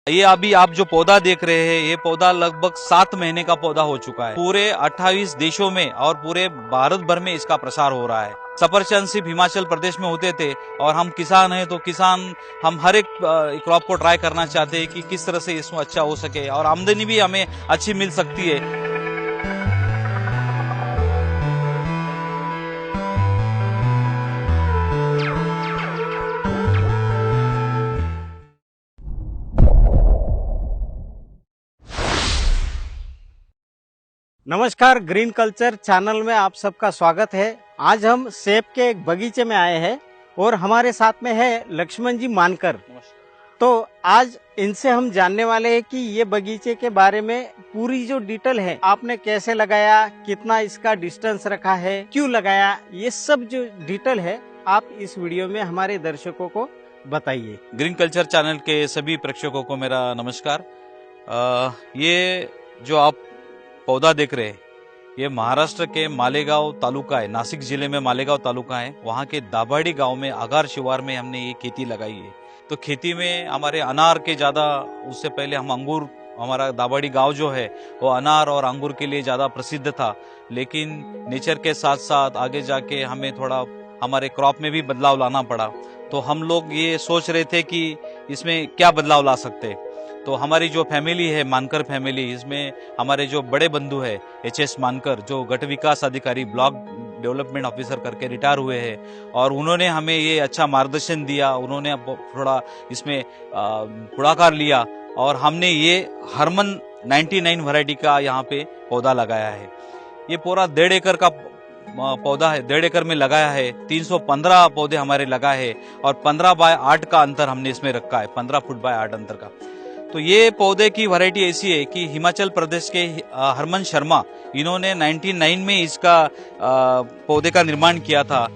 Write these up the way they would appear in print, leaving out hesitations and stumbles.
ये अभी आप जो पौधा देख रहे हैं, ये पौधा लगभग 7 महीने का पौधा हो चुका है। पूरे 28 देशों में और पूरे भारत भर में इसका प्रसार हो रहा है। सफरचंद सिर्फ हिमाचल प्रदेश में होते थे और हम किसान हैं तो किसान हम हर एक क्रॉप को ट्राई करना चाहते हैं कि किस तरह से इसमें अच्छा हो सके और आमदनी भी हमें अच्छी मिल सकती है। नमस्कार, ग्रीन कल्चर चैनल में आप सबका स्वागत है। आज हम सेब के एक बगीचे में आए हैं और हमारे साथ में है लक्ष्मण जी मानकर। तो आज इनसे हम जानने वाले हैं कि ये बगीचे के बारे में पूरी जो डिटेल है, आपने कैसे लगाया, कितना इसका डिस्टेंस रखा है, क्यों लगाया, ये सब जो डिटेल है आप इस वीडियो में हमारे दर्शकों को बताइए। ग्रीन कल्चर चैनल के सभी प्रेक्षकों को मेरा नमस्कार। ये जो आप पौधा देख रहे हैं, ये महाराष्ट्र के मालेगांव तालुका है, नासिक जिले में मालेगांव तालुका है। वहाँ के दाभाडी गांव में आगार शिवार में हमने ये खेती लगाई है। तो खेती में हमारे अनार के ज्यादा, उससे पहले हम अंगूर, हमारा दाभाडी गांव जो है वो अनार और अंगूर के लिए ज्यादा प्रसिद्ध था। लेकिन नेचर के साथ साथ आगे जाके हमें थोड़ा हमारे क्रॉप में भी बदलाव लाना पड़ा। तो हम लोग ये सोच रहे थे कि इसमें क्या बदलाव ला सकते। तो हमारी जो फैमिली है, मानकर फैमिली, इसमें हमारे जो बड़े बंधु है एच.एस. मानकर, जो गट विकास अधिकारी, ब्लॉक डेवलपमेंट ऑफिसर करके रिटायर हुए हैं, और उन्होंने हमें ये अच्छा मार्गदर्शन दिया। उन्होंने थोड़ा इसमें पुढाकार लिया और हमने ये हरमन 99 वैरायटी का यहाँ पे पौधा लगाया है। ये पूरा 1.5 एकड़ का पौधा है, 1.5 एकड़ में लगाया है। 315 पौधे हमारे लगाए हैं और 15 बाय 8 का अंतर हमने इसमें रखा है, 15 फुट बाय 8 अंतर का। तो ये पौधे की वैरायटी ऐसी है कि हिमाचल प्रदेश के हरमन शर्मा, इन्होंने 99 में इसका पौधे का निर्माण किया था।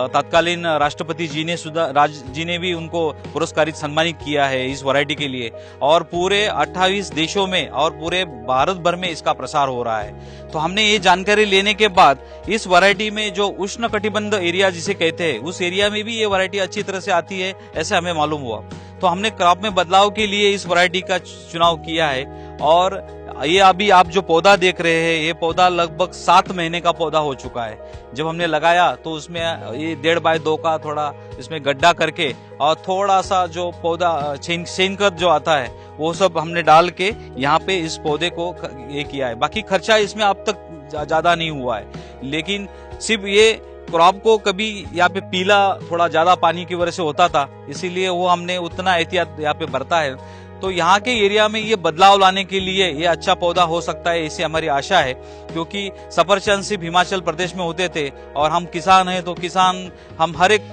तत्कालीन राष्ट्रपति जी ने भी उनको पुरस्कारित सम्मानित किया है इस वैरायटी के लिए, और पूरे 28 देशों में और पूरे भारत भर में इसका प्रसार हो रहा है। तो हमने ये जानकारी लेने के बाद इस वैरायटी में जो उष्ण कटिबंध एरिया जिसे कहते हैं, उस एरिया में भी ये वैरायटी अच्छी तरह से आती है, ऐसे हमें मालूम हुआ। तो हमने क्रॉप में बदलाव के लिए इस वैरायटी का चुनाव किया है। और ये अभी आप जो पौधा देख रहे हैं, ये पौधा लगभग 7 महीने का पौधा हो चुका है। जब हमने लगाया तो उसमें ये 1.5 बाय 2 का थोड़ा इसमें गड्ढा करके और थोड़ा सा जो पौधा शेनखत जो आता है वो सब हमने डाल के यहाँ पे इस पौधे को ये किया है। बाकी खर्चा इसमें अब तक ज्यादा नहीं हुआ है, लेकिन सिर्फ ये क्रॉप को कभी यहाँ पे पीला थोड़ा ज्यादा पानी की वजह से होता था, इसीलिए वो हमने उतना एहतियात यहाँ पे बरता है। तो यहाँ के एरिया में ये बदलाव लाने के लिए ये अच्छा पौधा हो सकता है, ऐसी हमारी आशा है। क्योंकि सफरचंद सिर्फ हिमाचल प्रदेश में होते थे और हम किसान हैं तो किसान हम हर एक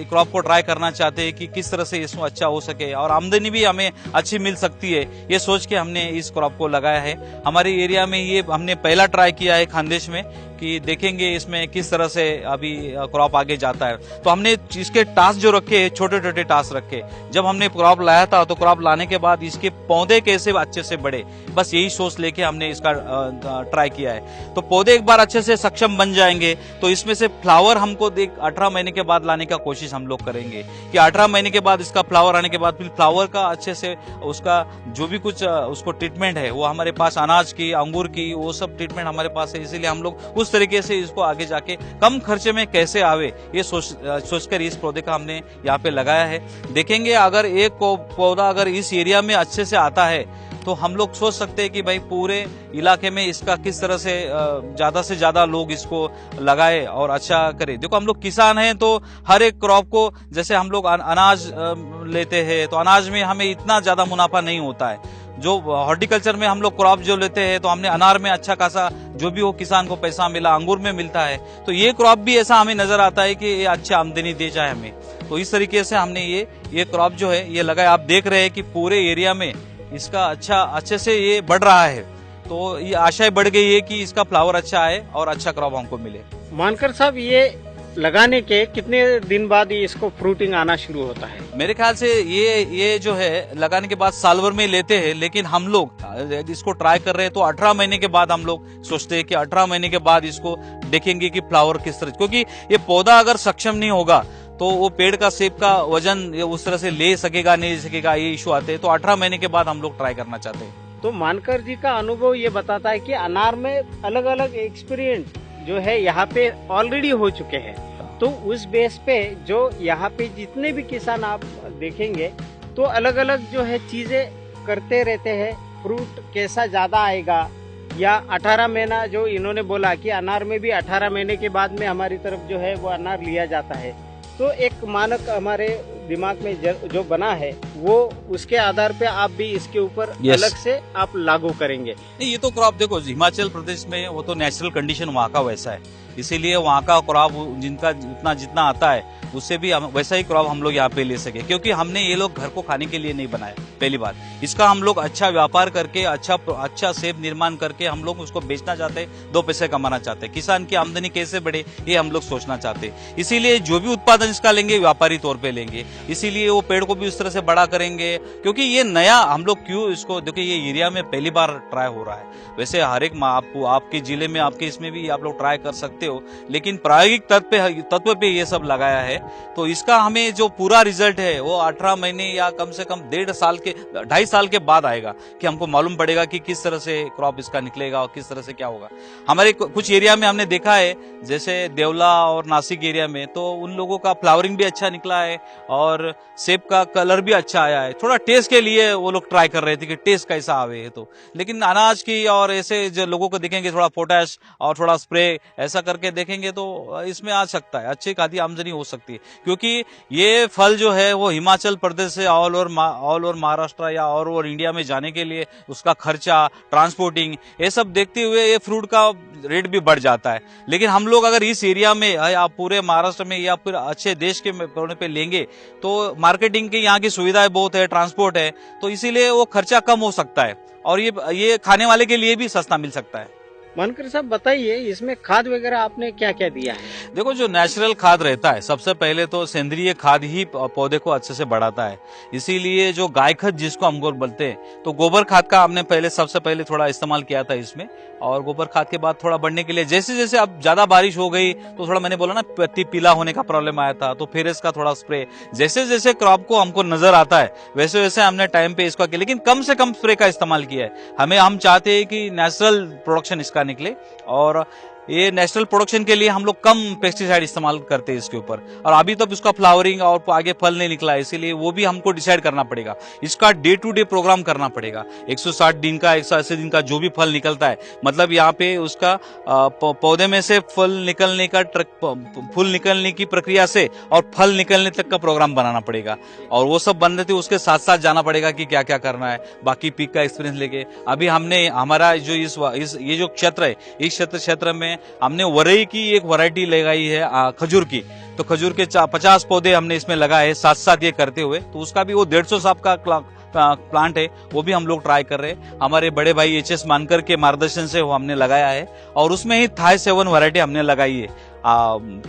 क्रॉप को ट्राई करना चाहते हैं कि किस तरह से इसमें अच्छा हो सके और आमदनी भी हमें अच्छी मिल सकती है। ये सोच के हमने इस क्रॉप को लगाया है। हमारे एरिया में ये हमने पहला ट्राई किया है खानदेश में, कि देखेंगे इसमें किस तरह से अभी क्रॉप आगे जाता है। तो हमने इसके टास्क जो रखे, छोटे छोटे टास्क रखे। जब हमने क्रॉप लाया था तो क्रॉप लाने के बाद इसके पौधे कैसे अच्छे से बढ़े, बस यही सोच लेके हमने इसका ट्राई किया है। तो पौधे एक बार अच्छे से सक्षम बन जाएंगे तो इसमें से फ्लावर हमको 18 महीने के बाद लाने का कोशिश हम लोग करेंगे कि 18 महीने के बाद इसका फ्लावर आने के बाद फिर फ्लावर का अच्छे से उसका जो भी कुछ उसको ट्रीटमेंट है वो हमारे पास, अनाज की, अंगूर की, वो सब ट्रीटमेंट हमारे पास है। इसीलिए हम लोग उस तरीके से इसको आगे जाके कम खर्चे में कैसे आवे ये सोचकर इस पौधे का हमने यहाँ पे लगाया है। देखेंगे अगर एक पौधा अगर इस एरिया में अच्छे से आता है तो हम लोग सोच सकते हैं कि भाई पूरे इलाके में इसका किस तरह से ज्यादा लोग इसको लगाए और अच्छा करे। देखो हम लोग किसान हैं तो हर एक क्रॉप को, जैसे हम लोग अनाज लेते हैं तो अनाज में हमें इतना ज्यादा मुनाफा नहीं होता है। जो हॉर्टिकल्चर में हम लोग क्रॉप जो लेते हैं तो हमने अनार में अच्छा खासा जो भी हो किसान को पैसा मिला, अंगूर में मिलता है। तो ये क्रॉप भी ऐसा हमें नजर आता है कि ये अच्छी आमदनी दे जाए हमें। तो इस तरीके से हमने ये क्रॉप जो है ये लगाया। आप देख रहे हैं कि पूरे एरिया में इसका अच्छे से ये बढ़ रहा है। तो ये आशाएं बढ़ गई है कि इसका फ्लावर अच्छा आए और अच्छा क्रॉप हमको मिले। मानकर साहब, ये लगाने के कितने दिन बाद ये इसको फ्रूटिंग आना शुरू होता है? मेरे ख्याल से ये जो है लगाने के बाद साल भर में लेते हैं, लेकिन हम लोग इसको ट्राई कर रहे हैं तो 18 महीने के बाद हम लोग सोचते हैं कि 18 महीने के बाद इसको देखेंगे कि फ्लावर किस तरह, क्योंकि ये पौधा अगर सक्षम नहीं होगा तो वो पेड़ का सेब का वजन ये उस तरह से ले सकेगा नहीं ले सकेगा, ये इशू आते हैं। तो 18 महीने के बाद हम लोग ट्राई करना चाहते हैं। तो मानकर जी का अनुभव ये बताता है कि अनार में अलग अलग एक्सपीरियंस जो है यहाँ पे ऑलरेडी हो चुके हैं। तो उस बेस पे जो यहाँ पे जितने भी किसान आप देखेंगे तो अलग अलग जो है चीजें करते रहते हैं। फ्रूट कैसा ज्यादा आएगा, या 18 महीना जो इन्होंने बोला कि अनार में भी 18 महीने के बाद में हमारी तरफ जो है वो अनार लिया जाता है। तो एक मानक हमारे दिमाग में जो बना है वो उसके आधार पे आप भी इसके ऊपर Yes. अलग से आप लागू करेंगे। नहीं, ये तो क्रॉप देखो हिमाचल प्रदेश में वो तो नेचुरल कंडीशन वहाँ का वैसा है, इसीलिए वहाँ का क्रॉप जिनका जितना आता है उससे भी वैसा ही क्रॉप हम लोग यहाँ पे ले सके, क्योंकि हमने ये लोग घर को खाने के लिए नहीं बनाया। पहली बात इसका हम लोग अच्छा व्यापार करके अच्छा सेब निर्माण करके हम लोग उसको बेचना चाहते, 2 पैसे कमाना चाहते, किसान की आमदनी कैसे बढ़े ये हम लोग सोचना चाहते। इसीलिए जो भी उत्पादन इसका लेंगे व्यापारी तौर पे लेंगे, इसीलिए वो पेड़ को भी उस तरह से बड़ा करेंगे। क्योंकि ये नया हम लोग क्यों इसको देखिए, ये एरिया में पहली बार ट्राई हो रहा है। वैसे हर एक आपके जिले में आपके इसमें भी आप लोग ट्राई कर सकते हो, लेकिन प्रायोगिक तत्व पे ये सब लगाया है। तो इसका हमें जो पूरा रिजल्ट है वो 18 महीने या कम से कम 2.5 साल के बाद आएगा, कि हमको मालूम पड़ेगा कि किस तरह से क्रॉप इसका निकलेगा और किस तरह से क्या होगा। हमारे कुछ एरिया में हमने देखा है, जैसे देवला और नासिक एरिया में, तो उन लोगों का फ्लावरिंग भी अच्छा निकला है और सेब का कलर भी अच्छा आया है। थोड़ा टेस्ट के लिए वो लोग ट्राई कर रहे थे कि टेस्ट कैसा आवे है। तो लेकिन अनाज की और ऐसे जो लोगों को देखेंगे थोड़ा पोटैश और थोड़ा स्प्रे ऐसा करके देखेंगे तो इसमें आ सकता है, अच्छी खासी आमदनी हो सकती है। क्योंकि ये फल जो है वो हिमाचल प्रदेश से ऑल ओवर महाराष्ट्र या ऑल ओवर इंडिया में जाने के लिए उसका खर्चा, ट्रांसपोर्टिंग, ये सब देखते हुए ये फ्रूट का रेट भी बढ़ जाता है। लेकिन हम लोग अगर इस एरिया में या पूरे महाराष्ट्र में या फिर अच्छे देश के कोने पे लेंगे तो मार्केटिंग की यहाँ की सुविधाएं बहुत है, ट्रांसपोर्ट है, तो इसीलिए वो खर्चा कम हो सकता है और ये खाने वाले के लिए भी सस्ता मिल सकता है। मानकर साहब बताइए, इसमें खाद वगैरह आपने क्या क्या दिया है? देखो, जो नेचुरल खाद रहता है, सबसे पहले तो सेंद्रीय खाद ही पौधे को अच्छे से बढ़ाता है। इसीलिए जो गाय खाद जिसको हम बोलते हैं, तो गोबर खाद का हमने सबसे पहले थोड़ा इस्तेमाल किया था इसमें। और गोबर खाद के बाद थोड़ा बढ़ने के लिए जैसे जैसे अब ज्यादा बारिश हो गई तो थोड़ा मैंने बोला ना पत्ती पीला होने का प्रॉब्लम आया था, तो फिर इसका थोड़ा स्प्रे जैसे जैसे क्रॉप को हमको नजर आता है वैसे वैसे हमने टाइम पे इसका किया, लेकिन कम से कम स्प्रे का इस्तेमाल किया है। हम चाहते हैं कि नेचुरल प्रोडक्शन इसका निकले, और ये नेचुरल प्रोडक्शन के लिए हम लोग कम पेस्टिसाइड इस्तेमाल करते हैं इसके ऊपर। और अभी तक उसका फ्लावरिंग और आगे फल नहीं निकला है, इसीलिए वो भी हमको डिसाइड करना पड़ेगा। इसका डे टू डे प्रोग्राम करना पड़ेगा। 160 दिन का 180 दिन का जो भी फल निकलता है, मतलब यहाँ पे उसका पौधे में से फल निकलने का फूल निकलने की प्रक्रिया से और फल निकलने तक का प्रोग्राम बनाना पड़ेगा। और वो सब बनने थे उसके साथ साथ जाना पड़ेगा कि क्या क्या करना है, बाकी पीक का एक्सपीरियंस लेके। अभी हमने हमारा जो ये जो क्षेत्र है, इस क्षेत्र में हमने वरई की एक वैरायटी लगाई है खजूर की। तो खजूर के 50 पौधे हमने इसमें लगाए साथ साथ ये करते हुए, तो उसका भी वो 150 साल का प्लांट है, वो भी हम लोग ट्राई कर रहे हैं। हमारे बड़े भाई HS मानकर के मार्गदर्शन से वो हमने लगाया है, और उसमें ही थाई 7 वैरायटी हमने लगाई है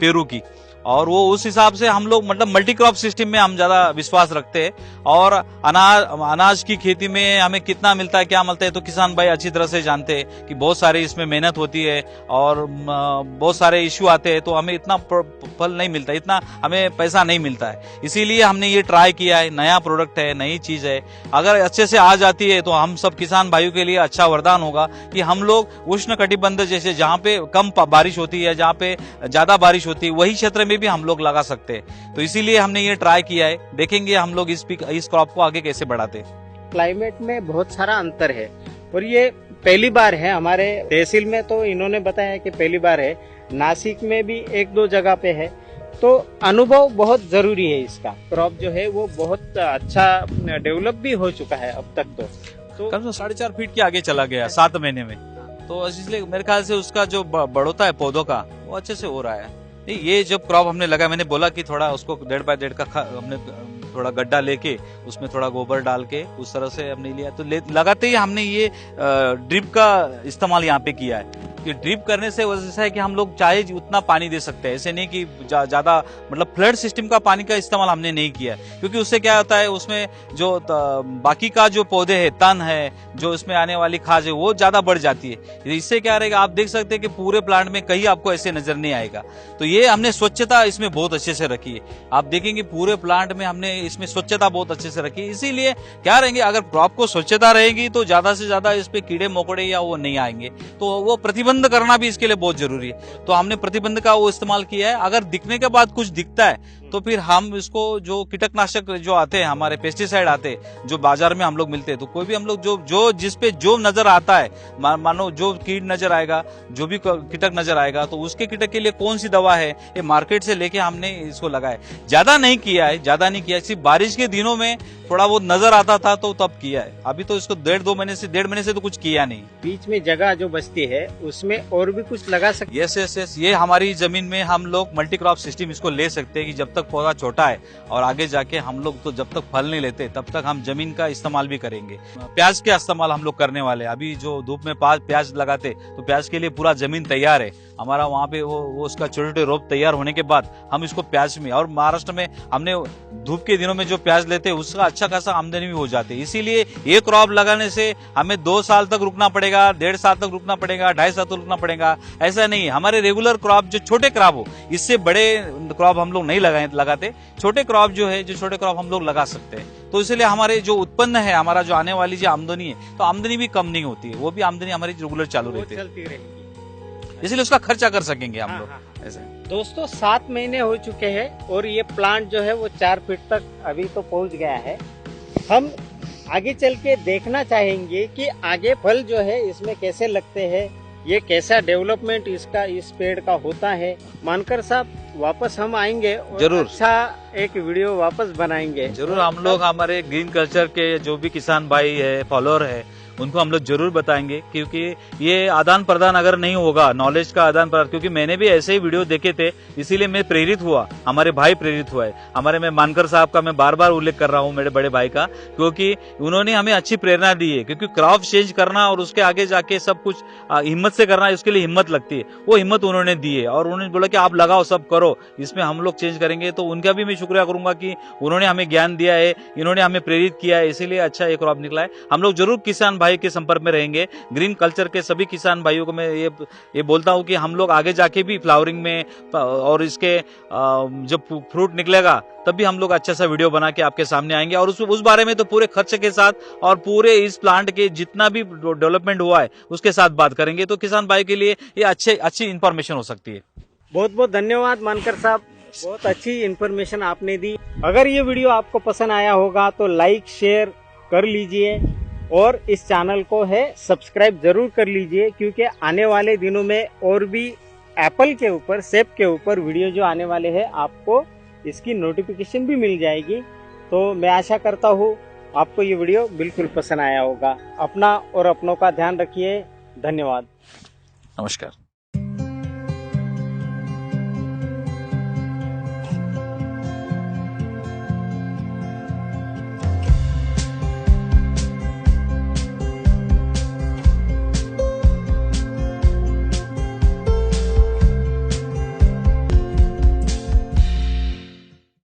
पेरू की। और वो उस हिसाब से हम लोग मतलब मल्टी क्रॉप सिस्टम में हम ज्यादा विश्वास रखते हैं। और अनाज की खेती में हमें कितना मिलता है, क्या मिलता है, तो किसान भाई अच्छी तरह से जानते हैं कि बहुत सारे इसमें मेहनत होती है और बहुत सारे इश्यू आते हैं, तो हमें इतना फल नहीं मिलता, इतना हमें पैसा नहीं मिलता है। इसीलिए हमने ये ट्राई किया है, नया प्रोडक्ट है, नई चीज है। अगर अच्छे से आ जाती है तो हम सब किसान भाइयों के लिए अच्छा वरदान होगा कि हम लोग उष्ण कटिबंध जैसे जहाँ पे कम बारिश होती है, जहाँ पे ज्यादा बारिश होती है, वही क्षेत्र भी हम लोग लगा सकते हैं। तो इसीलिए हमने ये ट्राई किया है। देखेंगे हम लोग इस क्रॉप को आगे कैसे बढ़ाते हैं। क्लाइमेट में बहुत सारा अंतर है और ये पहली बार है हमारे तहसील में, तो इन्होंने बताया कि पहली बार है। नासिक में भी 1-2 जगह पे है। तो अनुभव बहुत जरूरी है। इसका क्रॉप जो है वो बहुत अच्छा डेवलप भी हो चुका है अब तक। तो कम से 4.5 फीट के आगे चला गया 7 महीने में। तो इसलिए मेरे ख्याल से उसका जो बढ़ोता है पौधों का वो अच्छे से हो रहा है। ये जब क्रॉप हमने लगा, मैंने बोला कि थोड़ा उसको 1.5 बाय 1.5 का हमने थोड़ा गड्ढा लेके उसमें थोड़ा गोबर डाल के उस तरह से हमने लिया। तो लगाते ही हमने ये ड्रिप का इस्तेमाल यहाँ पे किया है। कि ड्रिप करने से वजह है कि हम लोग चाहे उतना पानी दे सकते हैं, ऐसे नहीं कि ज्यादा मतलब फ्लड सिस्टम का पानी का इस्तेमाल हमने नहीं किया, क्योंकि उससे क्या होता है उसमें जो बाकी का जो पौधे है, तन है, जो इसमें आने वाली खाद है वो ज्यादा बढ़ जाती है। इससे क्या रहेगा, आप देख सकते हैं कि पूरे प्लांट में कहीं आपको ऐसे नजर नहीं आएगा। तो ये हमने स्वच्छता इसमें बहुत अच्छे से रखी है, आप देखेंगे पूरे प्लांट में हमने इसमें स्वच्छता बहुत अच्छे से रखी है। इसीलिए क्या रहेंगे, अगर क्रॉप को स्वच्छता रहेगी तो ज्यादा से ज्यादा इस पे कीड़े मकोड़े या वो नहीं आएंगे। तो वो प्रतिबंध करना भी इसके लिए बहुत जरूरी है, तो हमने प्रतिबंध का वो इस्तेमाल किया है। अगर दिखने के बाद कुछ दिखता है तो फिर हम इसको जो कीटनाशक जो आते हैं, हमारे पेस्टिसाइड आते हैं जो बाजार में हम लोग मिलते हैं, तो कोई भी हम लोग जो जिस पे जो नजर आता है, मानो जो कीट नजर आएगा, जो भी कीटक नजर आएगा, तो उसके कीटक के लिए कौन सी दवा है ये मार्केट से लेके हमने इसको लगाया। ज्यादा नहीं किया है, सिर्फ बारिश के दिनों में थोड़ा बहुत नजर आता था तो तब किया है। अभी तो इसको डेढ़ महीने से तो कुछ किया नहीं। बीच में जगह जो बचती है उसमें और भी कुछ लगा सकते। यस, ये हमारी जमीन में हम लोग मल्टी क्रॉप सिस्टम इसको ले सकते हैं कि जब तक पौधा छोटा है और आगे जाके हम लोग तो जब तक फल नहीं लेते तब तक हम जमीन का इस्तेमाल भी करेंगे। प्याज का इस्तेमाल हम लोग करने वाले, अभी जो धूप में प्याज लगाते तो प्याज के लिए पूरा जमीन तैयार है हमारा, वहाँ पे वो उसका छोटे छोटे रोप तैयार होने के बाद हम इसको प्याज में, और महाराष्ट्र में हमने धूप के दिनों में जो प्याज लेते हैं उसका अच्छा खासा आमदनी भी हो जाती है। इसीलिए ये क्रॉप लगाने से हमें 2 साल तक रुकना पड़ेगा, 1.5 साल तक रुकना पड़ेगा, 2.5 साल तक रुकना पड़ेगा, ऐसा नहीं। हमारे रेगुलर क्रॉप जो छोटे क्रॉप हो, इससे बड़े क्रॉप हम लोग नहीं लगाते, छोटे क्रॉप जो है, जो छोटे क्रॉप हम लोग लगा सकते हैं। तो इसलिए हमारे जो उत्पन्न है, हमारा जो आने वाली जो आमदनी है, तो आमदनी भी कम नहीं होती है, वो भी आमदनी हमारी रेगुलर चालू रहती है, इसलिए उसका खर्चा कर सकेंगे हम लोग ऐसे। दोस्तों 7 महीने हो चुके हैं और ये प्लांट जो है वो 4 फीट तक अभी तो पहुंच गया है। हम आगे चल के देखना चाहेंगे कि आगे फल जो है इसमें कैसे लगते हैं, ये कैसा डेवलपमेंट इसका इस पेड़ का होता है। मानकर साहब वापस हम आएंगे और जरूर अच्छा एक वीडियो वापस बनाएंगे जरूर। हम लोग हमारे ग्रीन कल्चर के जो भी किसान भाई है, फॉलोअर है, उनको हम लोग जरूर बताएंगे, क्योंकि ये आदान प्रदान अगर नहीं होगा, नॉलेज का आदान प्रदान, क्योंकि मैंने भी ऐसे ही वीडियो देखे थे, इसीलिए मैं प्रेरित हुआ, हमारे भाई प्रेरित हुआ है। हमारे मैं मानकर साहब का मैं बार बार उल्लेख कर रहा हूँ, मेरे बड़े भाई का, क्योंकि उन्होंने हमें अच्छी प्रेरणा दी है। क्योंकि क्रॉप चेंज करना और उसके आगे जाके सब कुछ हिम्मत से करना, उसके लिए हिम्मत लगती है, वो हिम्मत उन्होंने दी है। और उन्होंने बोला कि आप लगाओ, सब करो, इसमें हम लोग चेंज करेंगे। तो उनका भी मैं शुक्रिया करूंगा कि उन्होंने हमें ज्ञान दिया है, इन्होंने हमें प्रेरित किया है, इसीलिए अच्छा एक क्रॉप निकला है। हम लोग जरूर किसान भाई के संपर्क में रहेंगे। ग्रीन कल्चर के सभी किसान भाइयों को मैं ये बोलता हूं कि हम लोग आगे जाके भी फ्लावरिंग में और इसके जब फ्रूट निकलेगा तब भी हम लोग अच्छा सा वीडियो बना के आपके सामने आएंगे, और उस बारे में तो पूरे खर्च के साथ और पूरे इस प्लांट के जितना भी डेवलपमेंट हुआ है उसके साथ बात करेंगे। तो किसान भाई के लिए ये अच्छी इंफॉर्मेशन हो सकती है। बहुत बहुत धन्यवाद मानकर साहब, बहुत अच्छी इंफॉर्मेशन आपने दी। अगर ये वीडियो आपको पसंद आया होगा तो लाइक शेयर कर लीजिए और इस चैनल को है सब्सक्राइब जरूर कर लीजिए, क्योंकि आने वाले दिनों में और भी एप्पल के ऊपर, सेब के ऊपर वीडियो जो आने वाले हैं आपको इसकी नोटिफिकेशन भी मिल जाएगी। तो मैं आशा करता हूँ आपको ये वीडियो बिल्कुल पसंद आया होगा। अपना और अपनों का ध्यान रखिए। धन्यवाद। नमस्कार।